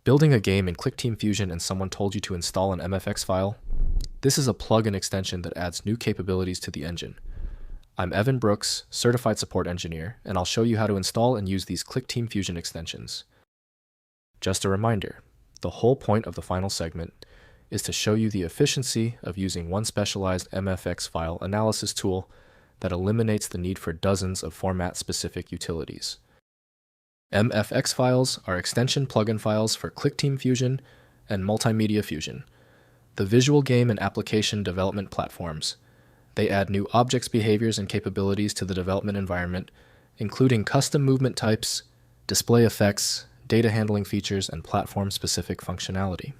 Building a game in Clickteam Fusion and someone told you to install an MFX file? This is a plugin extension that adds new capabilities to the engine. I'm Evan Brooks, Certified Support Engineer, and I'll show you how to install and use these Clickteam Fusion extensions. Just a reminder, the whole point of the final segment is to show you the efficiency of using one specialized MFX file analysis tool that eliminates the need for dozens of format-specific utilities. MFX files are extension plugin files for Clickteam Fusion and Multimedia Fusion, the visual game and application development platforms. They add new objects, behaviors, and capabilities to the development environment, including custom movement types, display effects, data handling features, and platform-specific functionality.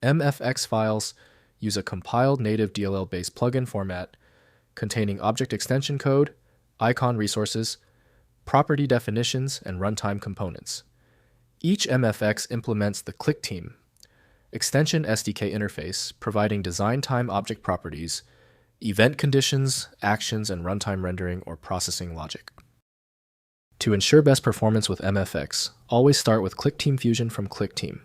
MFX files use a compiled native DLL-based plugin format containing object extension code, icon resources, property definitions, and runtime components. Each MFX implements the Clickteam extension SDK interface, providing design time object properties, event conditions, actions, and runtime rendering or processing logic. To ensure best performance with MFX, always start with Clickteam Fusion from Clickteam.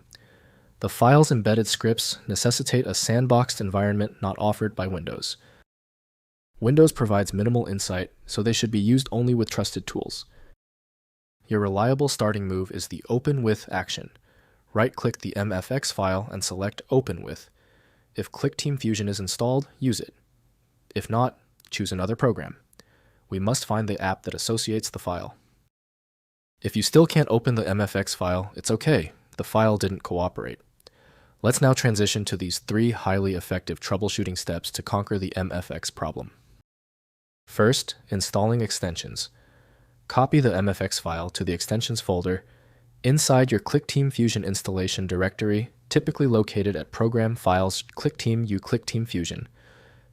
The file's embedded scripts necessitate a sandboxed environment not offered by Windows. Windows provides minimal insight, so they should be used only with trusted tools. Your reliable starting move is the Open With action. Right-click the MFX file and select Open With. If Clickteam Fusion is installed, use it. If not, choose another program. We must find the app that associates the file. If you still can't open the MFX file, it's okay. The file didn't cooperate. Let's now transition to these 3 highly effective troubleshooting steps to conquer the MFX problem. First, installing extensions. Copy the MFX file to the extensions folder inside your Clickteam Fusion installation directory, typically located at Program Files Clickteam U Clickteam Fusion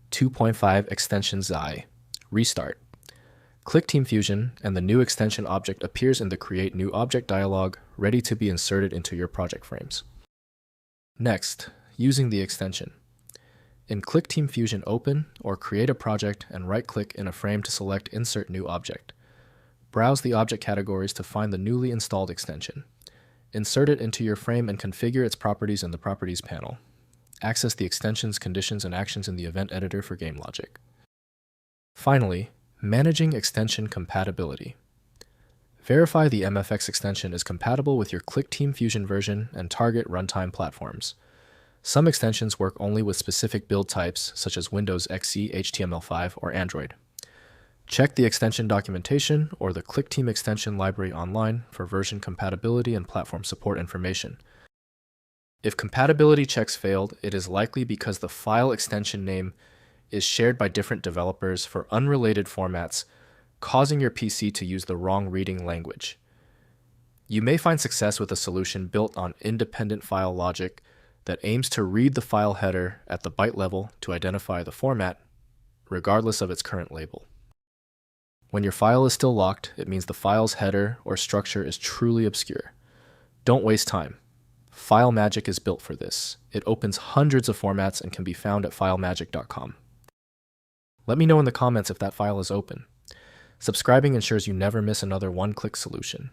2.5 extension XI. Restart. Clickteam Fusion and the new extension object appears in the Create New Object dialog, ready to be inserted into your project frames. Next, using the extension. In Clickteam Fusion, open or create a project and right-click in a frame to select Insert New Object. Browse the object categories to find the newly installed extension. Insert it into your frame and configure its properties in the Properties panel. Access the extension's conditions and actions in the event editor for game logic. Finally, managing extension compatibility. Verify the MFX extension is compatible with your Clickteam Fusion version and target runtime platforms. Some extensions work only with specific build types, such as Windows XE HTML5 or Android. Check the extension documentation or the Clickteam extension library online for version compatibility and platform support information. If compatibility checks failed, it is likely because the file extension name is shared by different developers for unrelated formats, causing your PC to use the wrong reading language. You may find success with a solution built on independent file logic that aims to read the file header at the byte level to identify the format, regardless of its current label. When your file is still locked, it means the file's header or structure is truly obscure. Don't waste time. FileMagick is built for this. It opens hundreds of formats and can be found at filemagick.com. Let me know in the comments if that file is open. Subscribing ensures you never miss another one-click solution.